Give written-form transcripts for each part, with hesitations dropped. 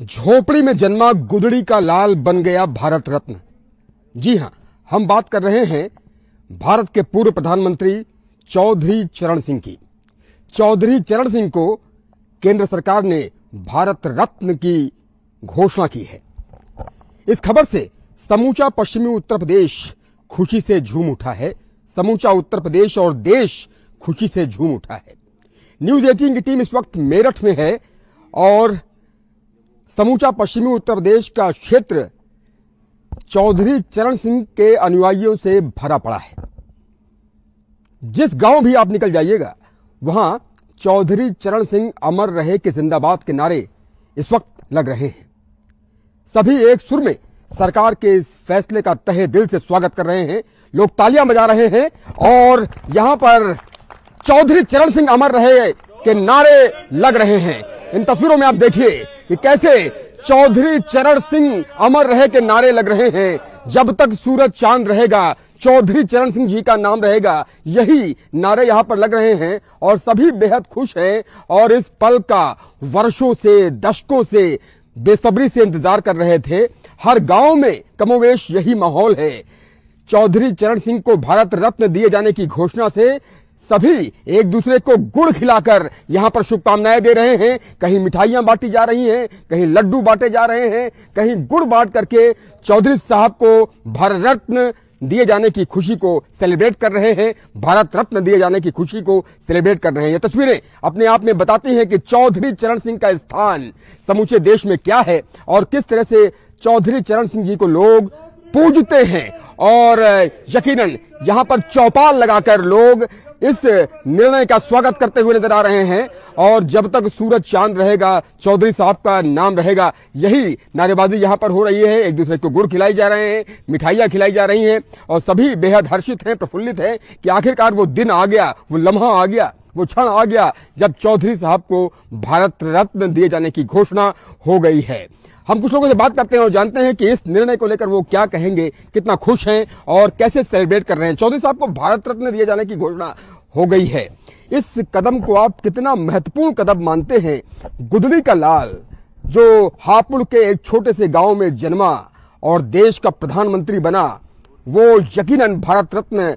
झोपड़ी में जन्मा गुदड़ी का लाल बन गया भारत रत्न। जी हां, हम बात कर रहे हैं भारत के पूर्व प्रधानमंत्री चौधरी चरण सिंह की। चौधरी चरण सिंह को केंद्र सरकार ने भारत रत्न की घोषणा की है। इस खबर से समूचा पश्चिमी उत्तर प्रदेश खुशी से झूम उठा है। समूचा उत्तर प्रदेश और देश खुशी से झूम उठा है। न्यूज 18 की टीम इस वक्त मेरठ में है और समूचा पश्चिमी उत्तर प्रदेश का क्षेत्र चौधरी चरण सिंह के अनुयायियों से भरा पड़ा है। जिस गांव भी आप निकल जाइएगा वहां चौधरी चरण सिंह अमर रहे के जिंदाबाद के नारे इस वक्त लग रहे हैं। सभी एक सुर में सरकार के इस फैसले का तहे दिल से स्वागत कर रहे हैं। लोग तालियां बजा रहे हैं और यहां पर चौधरी चरण सिंह अमर रहे के नारे लग रहे हैं। इन तस्वीरों में आप देखिए कि कैसे चौधरी चरण सिंह अमर रहे के नारे लग रहे हैं। जब तक सूरज चांद रहेगा चौधरी चरण सिंह जी का नाम रहेगा, यही नारे यहां पर लग रहे हैं और सभी बेहद खुश हैं और इस पल का वर्षों से दशकों से बेसब्री से इंतजार कर रहे थे। हर गांव में कमोवेश यही माहौल है। चौधरी चरण सिंह को भारत रत्न दिए जाने की घोषणा से सभी एक दूसरे को गुड़ खिलाकर यहां पर शुभकामनाएं दे रहे हैं। कहीं मिठाइयां बांटी जा रही हैं, कहीं लड्डू बांटे जा रहे हैं, कहीं गुड़ बांट करके चौधरी साहब को भारत रत्न दिए जाने की खुशी को सेलिब्रेट कर रहे हैं। भारत रत्न दिए जाने की खुशी को सेलिब्रेट कर रहे हैं। ये तस्वीरें अपने आप में बताती हैं कि चौधरी चरण सिंह का स्थान समूचे देश में क्या है और किस तरह से चौधरी चरण सिंह जी को लोग पूजते हैं। और यकीनन यहां पर चौपाल लगाकर लोग इस निर्णय का स्वागत करते हुए नजर आ रहे हैं और जब तक सूरज चांद रहेगा चौधरी साहब का नाम रहेगा, यही नारेबाजी यहां पर हो रही है। एक दूसरे को गुड़ खिलाई जा रहे हैं, मिठाइयां खिलाई जा रही हैं और सभी बेहद हर्षित हैं, प्रफुल्लित हैं कि आखिरकार वो दिन आ गया, वो लम्हा आ गया, वो क्षण आ गया जब चौधरी साहब को भारत रत्न दिए जाने की घोषणा हो गई है। हम कुछ लोगों से बात करते हैं और जानते हैं कि इस निर्णय को लेकर वो क्या कहेंगे, कितना खुश हैं और कैसे सेलिब्रेट कर रहे हैं। चौधरी साहब को भारत रत्न दिए जाने की घोषणा हो गई है। इस कदम को आप कितना महत्वपूर्ण कदम मानते हैं? गुदड़ी का लाल जो हापुड़ के एक छोटे से गांव में जन्मा और देश का प्रधानमंत्री बना, वो यकीनन भारत रत्न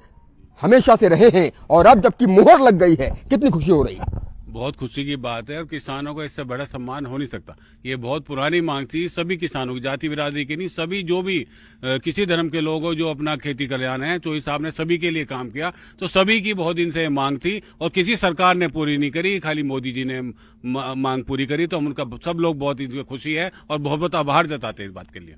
हमेशा से रहे हैं और अब जबकि मुहर लग गई है, कितनी खुशी हो रही है? बहुत खुशी की बात है और किसानों को इससे बड़ा सम्मान हो नहीं सकता। ये बहुत पुरानी मांग थी सभी किसानों की, जाति बिरादरी की नहीं, सभी जो भी किसी धर्म के लोग हो जो अपना खेती कल्याण है, चौधरी साहब ने सभी के लिए काम किया, तो सभी की बहुत दिन से मांग थी और किसी सरकार ने पूरी नहीं करी, खाली मोदी जी ने मांग पूरी करी। तो हम उनका सब लोग बहुत खुशी है और बहुत बहुत आभार जताते हैं इस बात के लिए।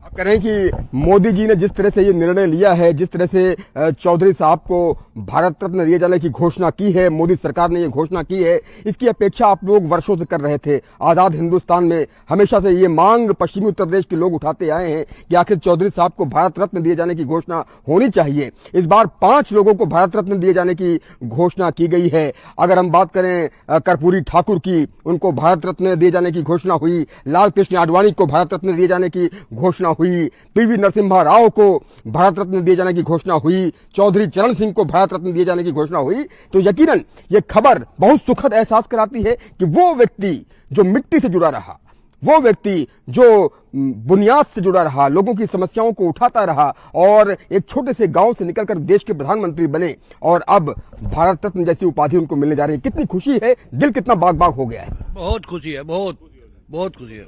आप कह रहे हैं कि मोदी जी ने जिस तरह से ये निर्णय लिया है, जिस तरह से चौधरी साहब को भारत रत्न दिए जाने की घोषणा की है, मोदी सरकार ने ये घोषणा की है, इसकी अपेक्षा आप लोग वर्षों से कर रहे थे। आजाद हिंदुस्तान में हमेशा से ये मांग पश्चिमी उत्तर प्रदेश के लोग उठाते आए हैं कि आखिर चौधरी साहब को भारत रत्न दिए जाने की घोषणा होनी चाहिए। इस बार 5 लोगों को भारत रत्न दिए जाने की घोषणा की गई है। अगर हम बात करें कर्पूरी ठाकुर की, उनको भारत रत्न दिए जाने की घोषणा हुई। लाल कृष्ण आडवाणी को भारत रत्न दिए जाने की घोषणा हुई। पीवी नरसिम्हा राव को भारत रत्न दिए जाने की घोषणा हुई। चौधरी चरण सिंह को भारत रत्न दिए जाने की घोषणा हुई। तो यकीनन ये खबर बहुत सुखद एहसास कराती है कि वो व्यक्ति जो मिट्टी से जुड़ा रहा, वो व्यक्ति जो बुनियाद से जुड़ा रहा, लोगों की समस्याओं को उठाता रहा और एक छोटे से गांव से निकलकर देश के प्रधानमंत्री बने और अब भारत रत्न जैसी उपाधि उनको मिलने जा रही है। कितनी खुशी है, दिल कितना बाग बाग हो गया है। बहुत खुशी है, बहुत खुशी है।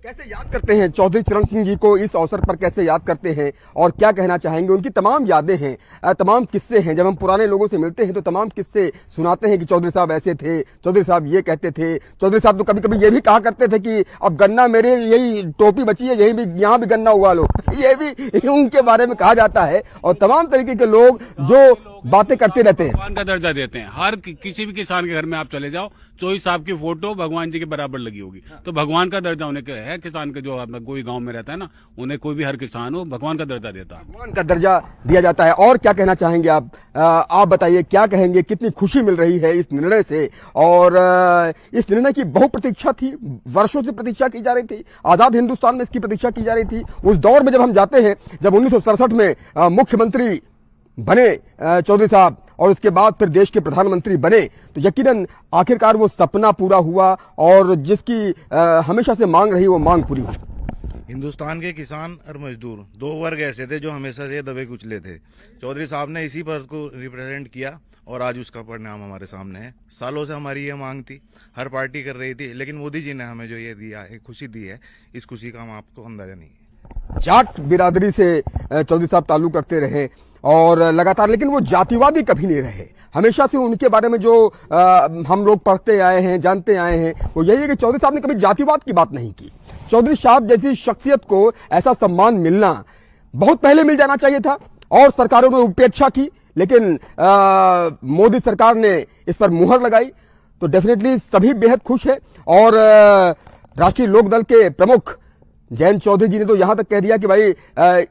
कैसे याद करते हैं चौधरी चरण सिंह जी को? इस अवसर पर कैसे याद करते हैं और क्या कहना चाहेंगे? उनकी तमाम यादें हैं, तमाम किस्से हैं। जब हम पुराने लोगों से मिलते हैं तो तमाम किस्से सुनाते हैं कि चौधरी साहब ऐसे थे, चौधरी साहब ये कहते थे। चौधरी साहब तो कभी कभी ये भी कहा करते थे कि अब गन्ना मेरे यही टोपी बची है, यही भी यहाँ भी गन्ना उगा लो, ये भी उनके बारे में कहा जाता है। और तमाम तरीके के लोग जो बातें करते रहते हैं, भगवान का दर्जा देते हैं। हर किसी भी किसान के घर में आप चले जाओ, चौधरी साहब की फोटो भगवान जी के बराबर लगी होगी। तो भगवान का दर्जा उन्हें है, किसान के जो कोई गांव में रहता है ना, उन्हें कोई भी हर किसान हो भगवान का दर्जा देता है, भगवान का दर्जा दिया जाता है। और क्या कहना चाहेंगे आप बताइए, क्या कहेंगे? कितनी खुशी मिल रही है इस निर्णय से? और इस निर्णय की बहु प्रतीक्षा थी, वर्षों से प्रतीक्षा की जा रही थी। आजाद हिंदुस्तान में इसकी प्रतीक्षा की जा रही थी। उस दौर में जब हम जाते हैं जब 1967 में मुख्यमंत्री बने चौधरी साहब और उसके बाद फिर देश के प्रधानमंत्री बने तो यकीनन आखिरकार वो सपना पूरा हुआ और जिसकी हमेशा से मांग रही वो मांग पूरी हुई। हिंदुस्तान के किसान और मजदूर दो वर्ग ऐसे थे जो हमेशा से दबे कुचले थे। चौधरी साहब ने इसी वर्ग को रिप्रेजेंट किया और आज उसका परिणाम हमारे सामने है। सालों से हमारी ये मांग थी, हर पार्टी कर रही थी, लेकिन मोदी जी ने हमें जो ये दिया है, खुशी दी है, इस खुशी का हम आपको अंदाजा नहीं है। जाट बिरादरी से चौधरी साहब ताल्लुक रखते रहे और लगातार, लेकिन वो जातिवादी कभी नहीं रहे। हमेशा से उनके बारे में जो हम लोग पढ़ते आए हैं, जानते आए हैं, वो यही है कि चौधरी साहब ने कभी जातिवाद की बात नहीं की। चौधरी साहब जैसी शख्सियत को ऐसा सम्मान मिलना बहुत पहले मिल जाना चाहिए था और सरकारों ने उपेक्षा की, लेकिन मोदी सरकार ने इस पर मुहर लगाई तो डेफिनेटली सभी बेहद खुश है। और राष्ट्रीय लोकदल के प्रमुख जयंत चौधरी जी ने तो यहां तक कह दिया कि भाई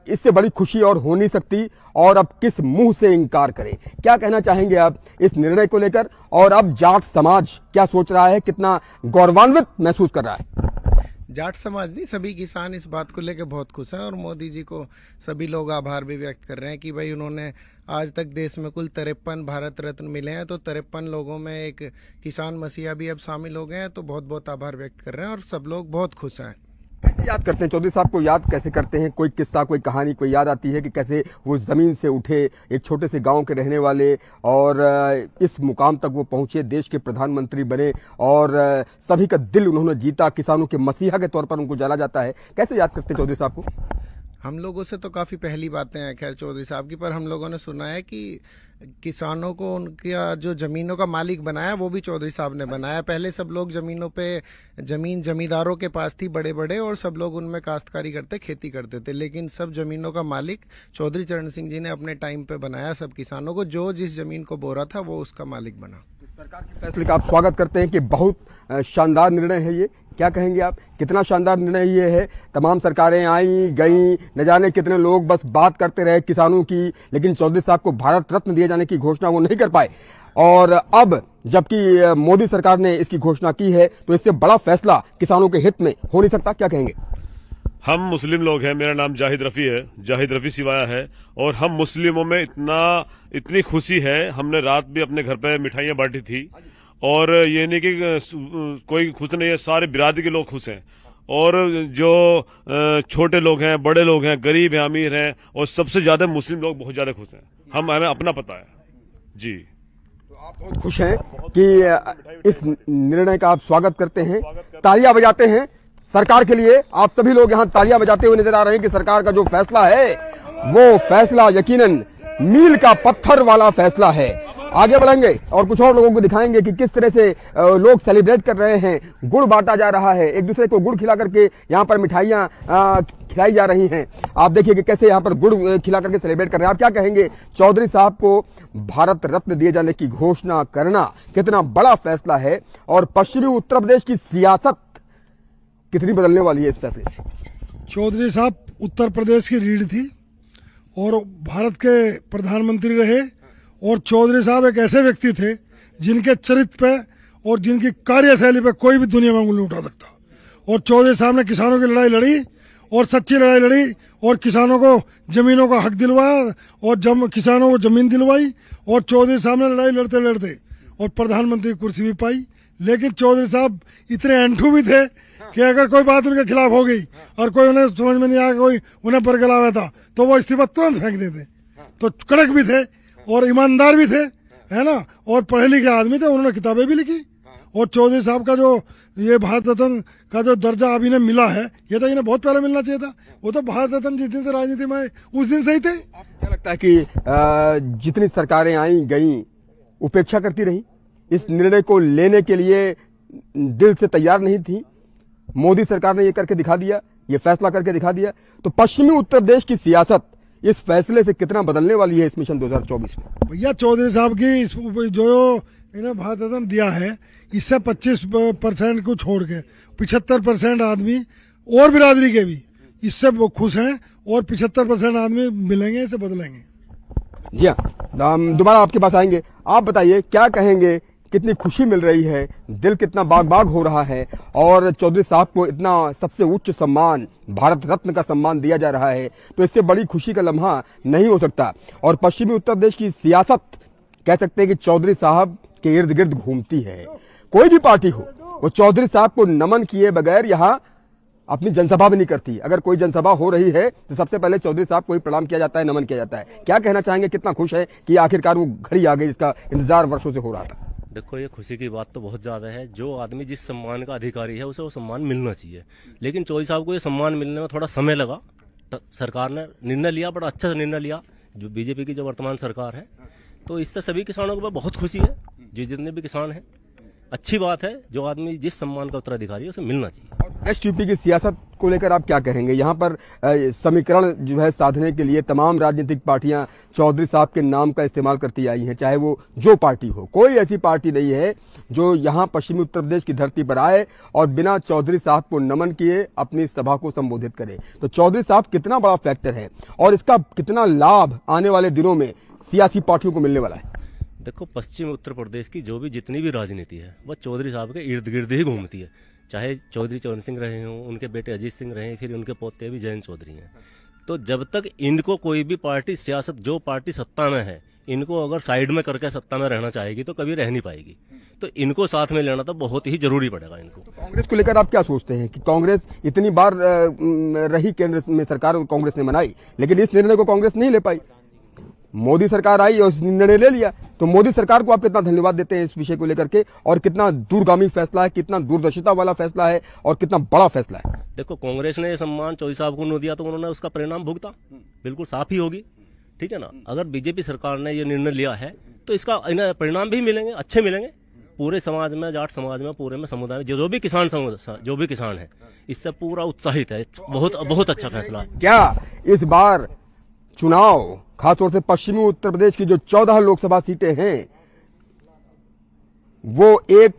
इससे बड़ी खुशी और हो नहीं सकती और अब किस मुंह से इंकार करें। क्या कहना चाहेंगे आप इस निर्णय को लेकर और अब जाट समाज क्या सोच रहा है, कितना गौरवान्वित महसूस कर रहा है? जाट समाज नहीं, सभी किसान इस बात को लेकर बहुत खुश हैं और मोदी जी को सभी लोग आभार भी व्यक्त कर रहे हैं कि भाई उन्होंने आज तक देश में कुल 53 भारत रत्न मिले हैं, तो 53 लोगों में एक किसान मसीहा भी अब शामिल हो गए हैं, तो बहुत बहुत आभार व्यक्त कर रहे हैं और सब लोग बहुत खुश हैं। कैसे याद करते हैं चौधरी साहब को, याद कैसे करते हैं? कोई किस्सा, कोई कहानी कोई याद आती है कि कैसे वो जमीन से उठे, एक छोटे से गांव के रहने वाले और इस मुकाम तक वो पहुंचे, देश के प्रधानमंत्री बने और सभी का दिल उन्होंने जीता, किसानों के मसीहा के तौर पर उनको जाना जाता है। कैसे याद करते हैं चौधरी साहब को? हम लोगों से तो काफी पहली बातें हैं खैर चौधरी साहब की, पर हम लोगों ने सुना है कि किसानों को उनका जो जमीनों का मालिक बनाया वो भी चौधरी साहब ने बनाया। पहले सब लोग जमीनों पे जमींदारों के पास थी बड़े बड़े और सब लोग उनमें काश्तकारी करते, खेती करते थे, लेकिन सब जमीनों का मालिक चौधरी चरण सिंह जी ने अपने टाइम पे बनाया। सब किसानों को जो जिस जमीन को बोरा था वो उसका मालिक बना। सरकार के फैसले का आप स्वागत करते हैं कि बहुत शानदार निर्णय है ये, क्या कहेंगे आप? कितना शानदार निर्णय ये है। तमाम सरकारें आई गई, न जाने कितने लोग बस बात करते रहे किसानों की, लेकिन चौधरी साहब को भारत रत्न दिए जाने की घोषणा वो नहीं कर पाए। और अब जबकि मोदी सरकार ने इसकी घोषणा की है तो इससे बड़ा फैसला किसानों के हित में हो नहीं सकता, क्या कहेंगे? हम मुस्लिम लोग हैं, मेरा नाम जाहिद रफी है, जाहिद रफी सिवाया है, और हम मुस्लिमों में इतनी खुशी है, हमने रात भी अपने घर पे मिठाइयाँ बांटी थी। और ये नहीं कि कोई खुश नहीं है, सारे बिरादरी के लोग खुश हैं। और जो छोटे लोग हैं, बड़े लोग हैं, गरीब हैं, अमीर हैं, और सबसे ज्यादा मुस्लिम लोग बहुत ज्यादा खुश हैं। हमें अपना पता है जी। तो आप बहुत खुश हैं कि इस निर्णय का आप स्वागत करते हैं, तालियां बजाते हैं सरकार के लिए। आप सभी लोग यहाँ तालियां बजाते हुए नजर आ रहे हैं कि सरकार का जो फैसला है वो फैसला यकीनन मील का पत्थर वाला फैसला है। आगे बढ़ेंगे और कुछ और लोगों को दिखाएंगे कि किस तरह से लोग सेलिब्रेट कर रहे हैं। गुड़ बांटा जा रहा है, एक दूसरे को गुड़ खिला करके यहाँ पर मिठाइयाँ खिलाई जा रही हैं। आप देखिए कि कैसे यहाँ पर गुड़ खिला करके सेलिब्रेट कर रहे हैं। आप क्या कहेंगे? चौधरी साहब को भारत रत्न दिए जाने की घोषणा करना कितना बड़ा फैसला है और पश्चिमी उत्तर प्रदेश की सियासत कितनी बदलने वाली है इस फैसले से? चौधरी साहब उत्तर प्रदेश की रीढ़ थी और भारत के प्रधानमंत्री रहे, और चौधरी साहब एक ऐसे व्यक्ति थे जिनके चरित्र पे और जिनकी कार्यशैली पे कोई भी दुनिया में उंगली उठा सकता। और चौधरी साहब ने किसानों की लड़ाई लड़ी और सच्ची लड़ाई लड़ी और किसानों को जमीनों का हक दिलवाया और किसानों को जमीन दिलवाई। और चौधरी साहब ने लड़ाई लड़ते लड़ते और प्रधानमंत्री की कुर्सी भी पाई। लेकिन चौधरी साहब इतने एंठू भी थे कि अगर कोई बात उनके खिलाफ हो गई और कोई उन्हें समझ में नहीं आया, कोई उन्हें बरगलावा था, तो वो इस्तीफा तुरंत फेंक देते। तो कड़क भी थे और ईमानदार भी थे, है ना, और पढ़े लिखे आदमी थे, उन्होंने किताबें भी लिखी। और चौधरी साहब का जो ये भारत रत्न का जो दर्जा अभी इन्हें मिला है, ये तो इन्हें बहुत पहले मिलना चाहिए था। वो तो भारत रत्न जिस दिन से राजनीति में उस दिन से ही थे। आपको क्या लगता है कि जितनी सरकारें आई गई उपेक्षा करती रही, इस निर्णय को लेने के लिए दिल से तैयार नहीं थी? मोदी सरकार ने ये करके दिखा दिया, ये फैसला करके दिखा दिया। तो पश्चिमी उत्तर प्रदेश की सियासत इस फैसले से कितना बदलने वाली है इस मिशन 2024 में? भैया चौधरी साहब की जो इन्हें भारत रत्न दिया है, इससे 25% को छोड़ के 75% आदमी और बिरादरी के भी इससे वो खुश हैं और 75% आदमी मिलेंगे, इसे बदलेंगे। जी हाँ, हम दोबारा आपके पास आएंगे। आप बताइए क्या कहेंगे, कितनी खुशी मिल रही है, दिल कितना बाग बाग हो रहा है और चौधरी साहब को इतना सबसे उच्च सम्मान भारत रत्न का सम्मान दिया जा रहा है, तो इससे बड़ी खुशी का लम्हा नहीं हो सकता। और पश्चिमी उत्तर प्रदेश की सियासत कह सकते हैं कि चौधरी साहब के इर्द गिर्द घूमती है। कोई भी पार्टी हो, वो चौधरी साहब को नमन किए बगैर यहाँ अपनी जनसभा भी नहीं करती। अगर कोई जनसभा हो रही है तो सबसे पहले चौधरी साहब को ही प्रणाम किया जाता है, नमन किया जाता है। क्या कहना चाहेंगे, कितना खुश है कि आखिरकार वो घड़ी आ गई, इसका इंतजार वर्षों से हो रहा था? देखो, ये खुशी की बात तो बहुत ज्यादा है। जो आदमी जिस सम्मान का अधिकारी है उसे वो सम्मान मिलना चाहिए, लेकिन चौधरी साहब को ये सम्मान मिलने में थोड़ा समय लगा। सरकार ने निर्णय लिया, बड़ा अच्छा निर्णय लिया, जो बीजेपी की जो वर्तमान सरकार है। तो इससे सभी किसानों को बहुत खुशी है, जितने भी किसान हैं। अच्छी बात है, जो आदमी जिस सम्मान का उत्तराधिकारी है उसे मिलना चाहिए। वेस्ट यूपी की सियासत को लेकर आप क्या कहेंगे? यहाँ पर समीकरण जो है साधने के लिए तमाम राजनीतिक पार्टियां चौधरी साहब के नाम का इस्तेमाल करती आई हैं, चाहे वो जो पार्टी हो। कोई ऐसी पार्टी नहीं है जो यहाँ पश्चिमी उत्तर प्रदेश की धरती पर आए और बिना चौधरी साहब को नमन किए अपनी सभा को संबोधित करे। तो चौधरी साहब कितना बड़ा फैक्टर है और इसका कितना लाभ आने वाले दिनों में सियासी पार्टियों को मिलने वाला है? देखो, पश्चिम उत्तर प्रदेश की जो भी जितनी भी राजनीति है वह चौधरी साहब के इर्द गिर्द ही घूमती है। चाहे चौधरी चरण सिंह रहे हों, उनके बेटे अजीत सिंह रहे, फिर उनके पोते भी जयंत चौधरी हैं। तो जब तक इनको कोई भी पार्टी सियासत, जो पार्टी सत्ता में है, इनको अगर साइड में करके सत्ता में रहना चाहेगी तो कभी रह नहीं पाएगी। तो इनको साथ में लेना तो बहुत ही जरूरी पड़ेगा इनको। तो कांग्रेस को लेकर आप क्या सोचते हैं कि कांग्रेस इतनी बार रही केंद्र में सरकार, कांग्रेस ने बनाई, लेकिन इस निर्णय को कांग्रेस नहीं ले पाई। मोदी सरकार आई और निर्णय ले लिया। तो मोदी सरकार को आप कितना धन्यवाद देते हैं इस विषय को लेकर के, और कितना दूरगामी फैसला है, कितना दूरदर्शिता वाला फैसला है और कितना बड़ा फैसला है? देखो, कांग्रेस ने ये सम्मान चौधरी साहब को नहीं दिया तो उन्होंने उसका परिणाम भुगता, बिल्कुल साफ ही होगी। ठीक है ना? अगर बीजेपी सरकार ने ये निर्णय लिया है तो इसका परिणाम भी मिलेंगे, अच्छे मिलेंगे पूरे समाज में, जाट समाज में, पूरे में समुदाय में जो भी किसान है, इससे पूरा उत्साहित है। बहुत अच्छा फैसला है। क्या इस बार चुनाव, खासतौर से पश्चिमी उत्तर प्रदेश की जो 14 लोकसभा सीटें हैं, वो एक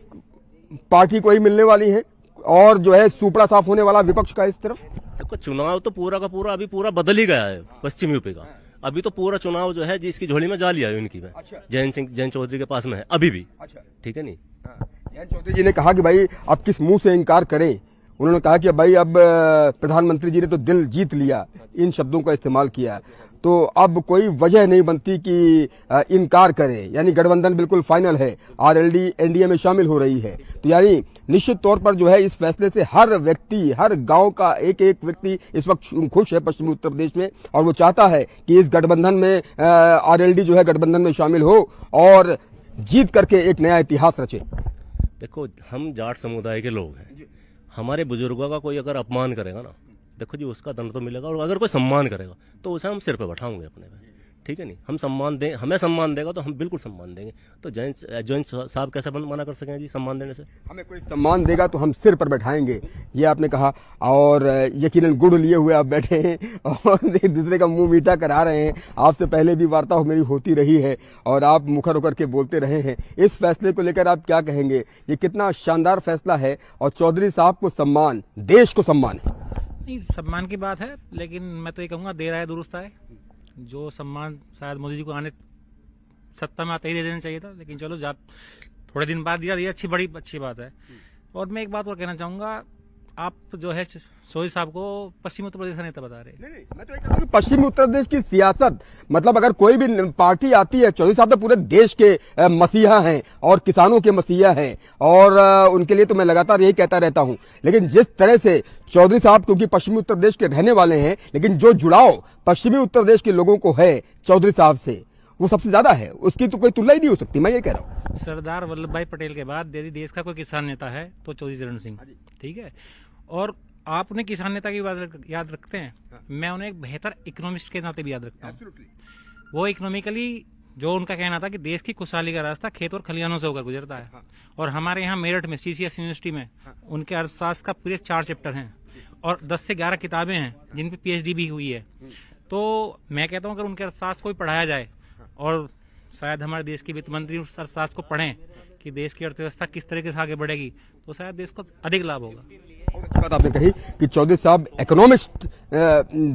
पार्टी को ही मिलने वाली हैं और जो है सुपड़ा साफ होने वाला विपक्ष का इस तरफ? देखो, चुनाव तो पूरा का पूरा अभी पूरा बदल ही गया है पश्चिम यूपी का। अभी तो पूरा चुनाव जो है जिसकी झोली में जा लिया है उनकी में, जयंत चौधरी के पास में है अभी भी। ठीक है नहीं? जयंत चौधरी जी ने कहा कि भाई अब किस मुंह से इनकार करें। उन्होंने कहा कि भाई अब प्रधानमंत्री जी ने तो दिल जीत लिया, इन शब्दों का इस्तेमाल किया, तो अब कोई वजह नहीं बनती कि इनकार करें। यानी गठबंधन बिल्कुल फाइनल है, आरएलडी एनडीए में शामिल हो रही है। तो यानी निश्चित तौर पर जो है इस फैसले से हर व्यक्ति, हर गांव का एक एक व्यक्ति इस वक्त खुश है पश्चिमी उत्तर प्रदेश में, और वो चाहता है कि इस गठबंधन में आरएलडी जो है गठबंधन में शामिल हो और जीत करके एक नया इतिहास रचे। देखो, हम जाट समुदाय के लोग हैं, हमारे बुजुर्गों का कोई अगर अपमान करेगा ना, देखो जी, उसका दंड तो मिलेगा। और अगर कोई सम्मान करेगा तो उसे हम सिर पे बैठाएंगे अपने में। ठीक है नहीं? हम सम्मान दें, हमें सम्मान देगा तो हम बिल्कुल सम्मान देंगे। तो जयंत साहब कैसे मना कर सकेंगे जी सम्मान देने से? हमें कोई सम्मान देगा तो हम सिर पर बैठाएंगे, ये आपने कहा। और यकीनन गुड़ लिए हुए आप बैठे हैं और एक दूसरे का मुंह मीठा करा रहे हैं। आपसे पहले भी वार्ता मेरी होती रही है और आप मुखर होकर के बोलते रहे हैं। इस फैसले को लेकर आप क्या कहेंगे? ये कितना शानदार फैसला है और चौधरी साहब को सम्मान, देश को सम्मान है। नहीं, सम्मान की बात है, लेकिन मैं तो ये कहूँगा देर आए दुरुस्त आए। जो सम्मान शायद मोदी जी को आने सत्ता में आते ही दे देना चाहिए था, लेकिन चलो थोड़े दिन बाद दिया, अच्छी बड़ी अच्छी बात है। और मैं एक बात और कहना चाहूँगा, आप जो है चौधरी साहब को पश्चिमी उत्तर प्रदेश का नेता बता रहे हैं। नहीं, मैं तो ये कहता हूं कि पश्चिमी उत्तर प्रदेश की सियासत, मतलब अगर कोई भी पार्टी आती है, चौधरी साहब तो पूरे देश के मसीहा हैं और किसानों के मसीहा हैं, और उनके लिए तो मैं लगातार यही कहता रहता हूं। लेकिन जिस तरह से चौधरी साहब, क्योंकि पश्चिमी उत्तर प्रदेश के रहने वाले हैं, लेकिन जो जुड़ाव पश्चिमी उत्तर प्रदेश के लोगों को है चौधरी साहब से, वो सबसे ज्यादा है, उसकी तो कोई तुलना ही नहीं हो सकती। मैं ये कह रहा हूँ, सरदार वल्लभ भाई पटेल के बाद यदि देश का कोई किसान नेता है तो चौधरी चरण सिंह। ठीक है? और आप उन्हें किसान नेता की बात याद रखते हैं, मैं उन्हें एक बेहतर इकोनॉमिस्ट के नाते भी याद रखता हूँ। वो इकोनॉमिकली जो उनका कहना था कि देश की खुशहाली का रास्ता खेत और खलिहानों से होकर गुजरता है। और हमारे यहाँ मेरठ में सीसीएस यूनिवर्सिटी में उनके अर्थशास्त्र का पूरे 4 चैप्टर हैं और 10 से 11 किताबें हैं जिन पे पीएचडी भी हुई है। तो मैं कहता हूँ अगर उनके अर्थशास्त्र को भी पढ़ाया जाए और शायद हमारे देश के वित्त मंत्री उस अर्थशास्त्र को पढ़ें कि देश की अर्थव्यवस्था किस तरीके से आगे बढ़ेगी, तो शायद देश को अधिक लाभ होगा। बहुत अच्छी बात आपने कही कि चौधरी साहब इकोनॉमिस्ट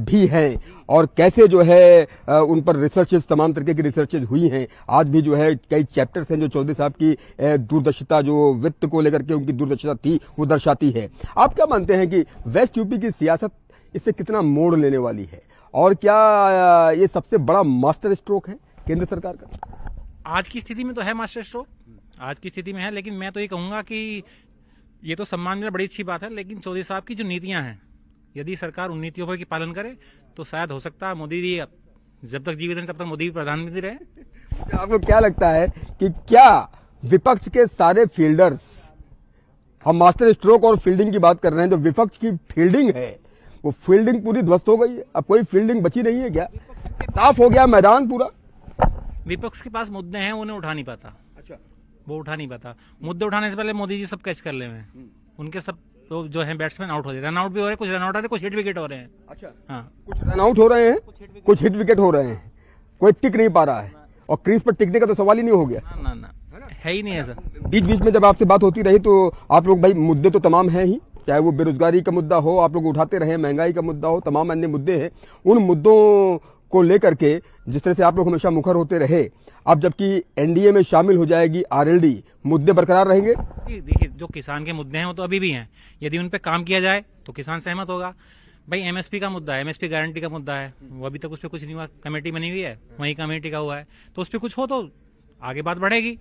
भी हैं और कैसे जो है उन पर रिसर्चेस, तमाम तरीके की रिसर्चेस हुई हैं। आज भी जो है कई चैप्टर्स हैं जो चौधरी साहब की दूरदर्शिता, जो वित्त को लेकर के उनकी दूरदर्शिता थी, वो दर्शाती है। आप क्या मानते हैं कि वेस्ट यूपी की सियासत इससे कितना मोड़ लेने वाली है और क्या ये सबसे बड़ा मास्टर स्ट्रोक है केंद्र सरकार का? आज की स्थिति में तो है मास्टर स्ट्रोक, आज की स्थिति में है, लेकिन मैं तो ये कहूंगा कि ये तो सम्मान मिला, बड़ी अच्छी बात है, लेकिन चौधरी साहब की जो नीतियां हैं, यदि सरकार उन नीतियों पर की पालन करे तो शायद हो सकता है मोदी जी जब तक जीवित हैं तब तक मोदी प्रधानमंत्री रहे। अच्छा, आपको क्या लगता है कि क्या विपक्ष के सारे फील्डर्स, हम मास्टर स्ट्रोक और फील्डिंग की बात कर रहे हैं, जो विपक्ष की फील्डिंग है वो फील्डिंग पूरी ध्वस्त हो गई है, अब कोई फील्डिंग बची नहीं है क्या? साफ हो गया मैदान पूरा? विपक्ष के पास मुद्दे हैं, उन्हें उठा नहीं पाता। अच्छा, वो उठा नहीं पाता। मुद्दे उठाने से पहले मोदी जी सब कैच कर ले हैं, उनके सब तो जो है बैट्समैन आउट हो रहे हैं, रन आउट भी हो रहे हैं, कुछ रन आउट आ रहे हैं, कुछ हिट विकेट हो रहे हैं। अच्छा, हाँ, कुछ रन आउट हो रहे हैं, कुछ हिट विकेट हो रहे हैं, कोई टिक नहीं पा रहा है, और क्रीज पर टिकने का तो सवाल ही नहीं हो गया। ना ना है ही नहीं ऐसा। बीच बीच में जब आपसे बात होती रही तो आप लोग, भाई मुद्दे तो तमाम हैं ही, चाहे वो बेरोजगारी का मुद्दा हो, आप लोग उठाते रहे, महंगाई का मुद्दा हो, तमाम अन्य मुद्दे हैं। उन मुद्दों को लेकर के जिस तरह से आप लोग हमेशा मुखर होते रहे, अब जबकि एनडीए में शामिल हो जाएगी आरएलडी, मुद्दे बरकरार रहेंगे? देखिए, जो किसान के मुद्दे हैं वो तो अभी भी हैं, यदि उन पे काम किया जाए तो किसान सहमत होगा। भाई एमएसपी का मुद्दा है, एमएसपी गारंटी का मुद्दा है, वो अभी तक उस पर कुछ नहीं हुआ, कमेटी बनी हुई है, वही कमेटी का हुआ है, तो उस पर कुछ हो तो आगे बात बढ़ेगी।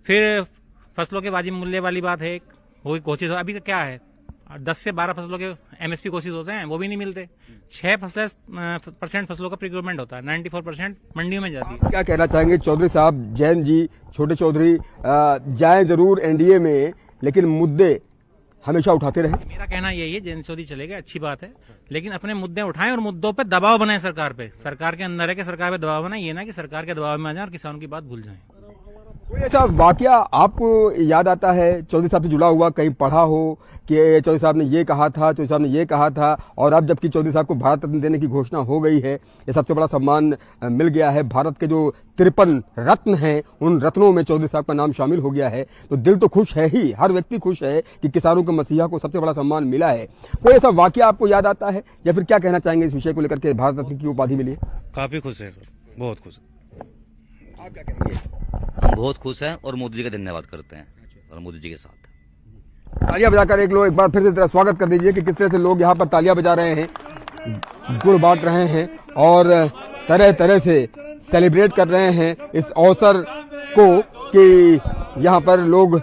फिर फसलों के वाजिब मूल्य वाली बात है, वो घोषित, अभी तक क्या है 10 से 12 फसलों के एमएसपी घोषित होते हैं, वो भी नहीं मिलते। 6% फसलों का प्रोक्योरमेंट होता है, 94% मंडियों में जाती है। क्या कहना चाहेंगे चौधरी साहब, जैन जी, छोटे चौधरी, जाए जरूर एनडीए में, लेकिन मुद्दे हमेशा उठाते रहे? मेरा कहना यही है, जैन चौधरी चले गए, अच्छी बात है, लेकिन अपने मुद्दे उठाएं और मुद्दों पे दबाव बनाएं सरकार पे। सरकार के अंदर है कि सरकार पे दबाव बनाए, ये ना कि सरकार के दबाव में आ जाए और किसानों की बात भूल जाएं। कोई ऐसा वाकया आपको याद आता है चौधरी साहब से जुड़ा हुआ, कहीं पढ़ा हो कि चौधरी साहब ने ये कहा था, चौधरी साहब ने ये कहा था, और अब जबकि चौधरी साहब को भारत रत्न देने की घोषणा हो गई है, ये सबसे बड़ा सम्मान मिल गया है, भारत के जो 53 रत्न हैं उन रत्नों में चौधरी साहब का नाम शामिल हो गया है, तो दिल तो खुश है ही, हर व्यक्ति खुश है कि किसानों के मसीहा को सबसे बड़ा सम्मान मिला है। कोई ऐसा वाकया आपको याद आता है, या फिर क्या कहना चाहेंगे इस विषय को लेकर के भारत रत्न की उपाधि मिली है? काफी खुश है सर, बहुत खुश। आप क्या कहेंगे? हम बहुत खुश हैं और मोदी जी का धन्यवाद करते हैं और मोदी जी के साथ। तालियां बजाकर एक बार फिर से जरा स्वागत कर दीजिए कि किस तरह से लोग यहाँ पर तालियां बजा रहे हैं, गुड़ बांट रहे हैं और तरह तरह से सेलिब्रेट कर रहे हैं इस अवसर को कि यहाँ पर लोग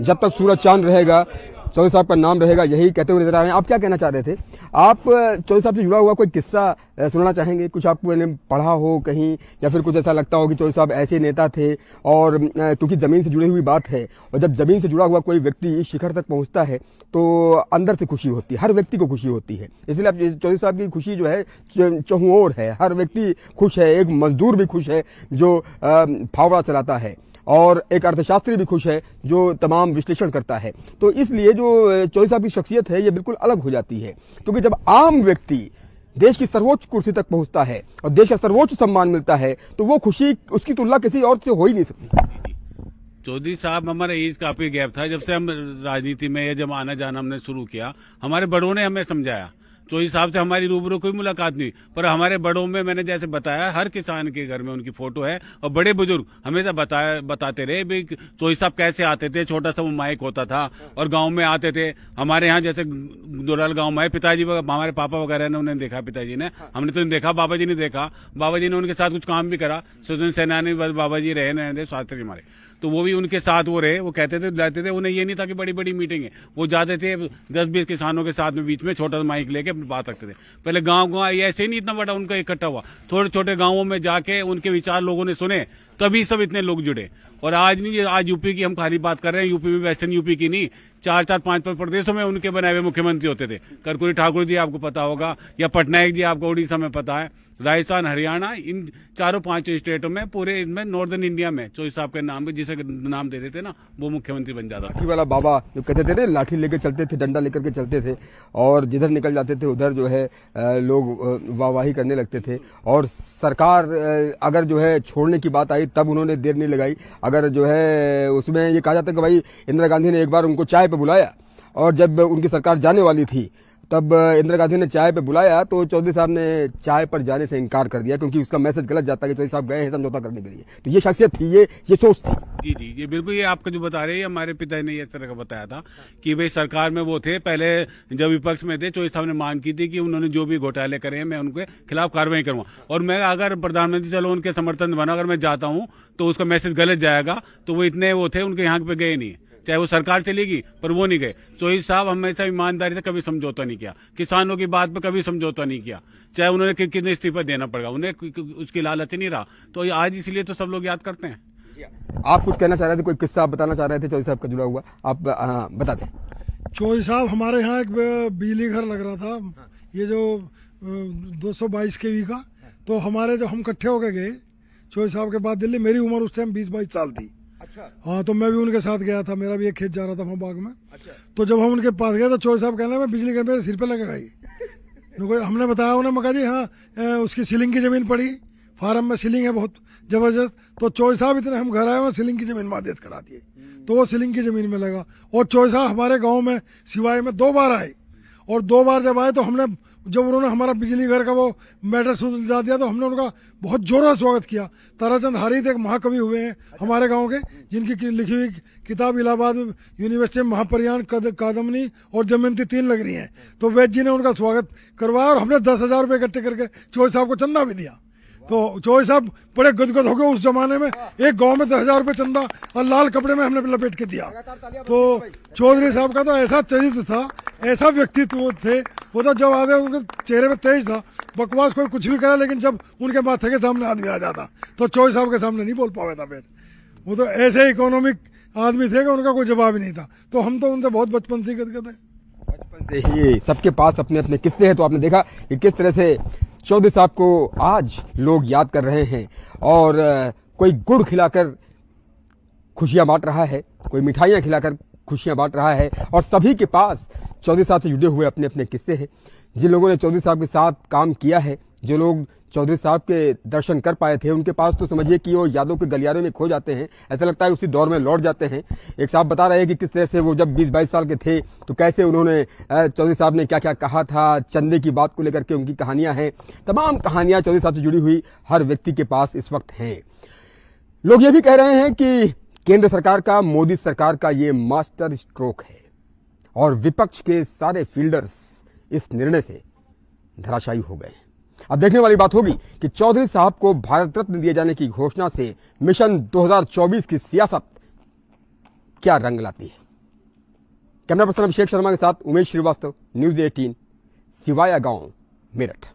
जब तक सूरज चांद रहेगा चौधरी साहब का नाम रहेगा, यही कहते हुए नजर आ रहे हैं। आप क्या कहना चाह रहे थे? आप चौधरी साहब से जुड़ा हुआ कोई किस्सा सुनना चाहेंगे? कुछ आपने पढ़ा हो कहीं, या फिर कुछ ऐसा लगता हो कि चौधरी साहब ऐसे नेता थे, और क्योंकि जमीन से जुड़ी हुई बात है, और जब जमीन से जुड़ा हुआ कोई व्यक्ति इस शिखर तक पहुंचता है तो अंदर से खुशी होती है, हर व्यक्ति को खुशी होती है। इसलिए अब चौधरी साहब की खुशी जो है चहुं ओर है, हर व्यक्ति खुश है, एक मजदूर भी खुश है जो फावड़ा चलाता है, और एक अर्थशास्त्री भी खुश है जो तमाम विश्लेषण करता है। तो इसलिए जो चौधरी साहब की शख्सियत है ये बिल्कुल अलग हो जाती है, क्योंकि जब आम व्यक्ति देश की सर्वोच्च कुर्सी तक पहुंचता है और देश का सर्वोच्च सम्मान मिलता है तो वो खुशी, उसकी तुलना किसी और से हो ही नहीं सकती। चौधरी साहब, हमारा एज काफी गैप था, जब से हम राजनीति में या जब आना जाना हमने शुरू किया, हमारे बड़ों ने हमें समझाया। चौधरी साहब से हमारी रूबरू कोई मुलाकात नहीं, पर हमारे बड़ों में मैंने जैसे बताया, हर किसान के घर में उनकी फोटो है, और बड़े बुजुर्ग हमेशा बताते रहे भाई चौधरी साहब कैसे आते थे, छोटा सा वो माइक होता था और गांव में आते थे। हमारे यहाँ जैसे दुराल गांव में पिताजी, हमारे पापा वगैरह ने उन्हें देखा, पिताजी ने, हमने तो देखा, बाबा जी ने देखा, बाबा जी ने उनके साथ कुछ काम भी करा, स्वतंत्र सेनानी बाबा जी रहे नरेंद्र शास्त्री हमारे, तो वो भी उनके साथ वो रहे, वो कहते थे जाते थे, उन्हें ये नहीं था कि बड़ी बड़ी मीटिंग है, वो जाते थे 10-20 किसानों के साथ में, बीच में छोटा माइक लेके बात रखते थे। पहले गांव ऐसे ही नहीं इतना बड़ा उनका इकट्ठा हुआ, थोड़े छोटे गांवों में जाके उनके विचार लोगों ने सुने, तभी सब इतने लोग जुड़े। और आज नहीं, आज यूपी की हम खाली बात कर रहे हैं, यूपी में, वेस्टर्न यूपी की नहीं, 4-4, 5-5 प्रदेशों में उनके बनाए हुए मुख्यमंत्री होते थे। कर्पूरी ठाकुर जी आपको पता होगा, या पटनायक जी आपको उड़ीसा में पता है, राजस्थान, हरियाणा, इन 4-5 स्टेटों में, पूरे इनमें नॉर्दर्न इंडिया में चौधरी साहब के नाम पे जिसे नाम दे देते ना, वो मुख्यमंत्री बन जाता। लाठी वाला बाबा जो कहते थे ना, लाठी लेकर चलते थे, डंडा लेकर के चलते थे, और जिधर निकल जाते थे उधर जो है लोग वाहवाही करने लगते थे, और सरकार अगर जो है छोड़ने की बात आई तब उन्होंने देर नहीं लगाई। अगर जो है उसमें ये कहा जाता है कि भाई इंदिरा गांधी ने एक बार उनको चाय पे बुलाया, और जब उनकी सरकार जाने वाली थी तब इंदिरा गांधी ने चाय पे बुलाया तो चौधरी साहब ने चाय पर जाने से इनकार कर दिया, क्योंकि उसका मैसेज गलत जाता है कि चौधरी साहब गए हैं समझौता करने के लिए। तो ये शख्सियत थी, ये सोच थी। जी जी, ये बिल्कुल ये आपका जो बता रहे हैं, हमारे पिता ने इस तरह का बताया था कि भाई सरकार में वो थे, पहले जब विपक्ष में थे चौधरी साहब ने मांग की थी कि उन्होंने जो भी घोटाले करे हैं मैं उनके खिलाफ कार्रवाई करूंगा, और मैं अगर प्रधानमंत्री चलो उनके समर्थन बना, अगर मैं जाता हूं तो उसका मैसेज गलत जाएगा। तो वो इतने वो थे, उनके यहाँ पे गए नहीं, चाहे वो सरकार चलेगी पर वो नहीं गए। चौधरी साहब हमेशा ईमानदारी से कभी समझौता नहीं किया, किसानों की बात पे कभी समझौता नहीं किया, चाहे उन्होंने कितने इस्तीफा देना पड़ेगा, उन्हें उसकी लालच नहीं रहा। तो आज इसलिए तो सब लोग याद करते हैं। आप कुछ कहना चाह रहे थे, कोई किस्सा आप बताना चाह रहे थे चौधरी साहब का जुड़ा हुआ, आप बता दें। चौधरी साहब हमारे यहाँ एक बिजली घर लग रहा था, ये जो 222 kV का, तो हमारे जो हम इकट्ठे होकर गए चौधरी साहब के बाद दिल्ली, मेरी उम्र उस टाइम 20-22 साल थी। अच्छा। हाँ, तो मैं भी उनके साथ गया था, मेरा भी एक खेत जा रहा था वहाँ बाग में। अच्छा। तो जब हम उनके पास गए तो चौधरी साहब कहने लगे बिजली घर मेरे सिर पे लगेगा ये। हमने बताया उन्हें, मका जी हाँ उसकी सीलिंग की जमीन पड़ी, फार्म में सीलिंग है बहुत जबरदस्त। तो चौधरी साहब इतने हम घर आए और सीलिंग की जमीन में आदेश करा दिए, तो वो सीलिंग की जमीन में लगा। और चौधरी साहब हमारे गाँव में सिवाई में 2 बार आए, और 2 बार जब आए तो हमने, जब उन्होंने हमारा बिजली घर का वो मैटर सुलझा दिया तो हमने उनका बहुत जोरों स्वागत किया। ताराचंद हारित एक महाकवि हुए हैं हमारे गांव के, जिनकी लिखी हुई किताब इलाहाबाद यूनिवर्सिटी में महाप्रयाण, कादम्बनी और दमयंती 3 लग रही हैं। तो वैद्य जी ने उनका स्वागत करवाया और हमने 10,000 रुपये इकट्ठे करके चौधरी साहब को चंदा भी दिया। तो चौधरी साहब बड़े गदगद हो गए। उस जमाने में एक गांव में 10,000 रुपये चंदा और लाल कपड़े में हमने लपेट के दिया। तो चौधरी साहब का तो ऐसा चरित्र था, ऐसा व्यक्तित्व थे, वो तो जब आते उनके चेहरे पे तेज था, बकवास कोई कुछ भी करा, लेकिन जब उनके माथे के सामने आदमी आ जाता तो चौधरी साहब के सामने नहीं बोल पाया था। फिर वो तो ऐसे इकोनॉमिक आदमी थे कि उनका कोई जवाब ही नहीं था। तो हम तो उनसे बहुत बचपन से गदगद है। बचपन से ही सबके पास अपने अपने किस्से हैं। तो आपने देखा कि किस तरह से चौधरी साहब को आज लोग याद कर रहे हैं, और कोई गुड़ खिलाकर खुशियां बांट रहा है, कोई मिठाइयां खिलाकर खुशियां बांट रहा है, और सभी के पास चौधरी साहब से जुड़े हुए अपने अपने किस्से हैं। जिन लोगों ने चौधरी साहब के साथ काम किया है, जो लोग चौधरी साहब के दर्शन कर पाए थे, उनके पास तो समझिए कि वो यादों के गलियारे में खो जाते हैं, ऐसा लगता है उसी दौर में लौट जाते हैं। एक साहब बता रहे हैं कि किस तरह से वो जब 20-22 साल के थे तो कैसे उन्होंने चौधरी साहब ने क्या क्या कहा था, चंदे की बात को लेकर के उनकी कहानियां हैं। तमाम कहानियां चौधरी साहब से जुड़ी हुई हर व्यक्ति के पास इस वक्त हैं। लोग ये भी कह रहे हैं कि केंद्र सरकार का, मोदी सरकार का ये मास्टर स्ट्रोक है, और विपक्ष के सारे फील्डर्स इस निर्णय से धराशायी हो गए। अब देखने वाली बात होगी कि चौधरी साहब को भारत रत्न दिए जाने की घोषणा से मिशन 2024 की सियासत क्या रंग लाती है। कैमरा पर्सन अभिषेक शर्मा के साथ उमेश श्रीवास्तव, न्यूज 18, सिवाया गांव, मेरठ।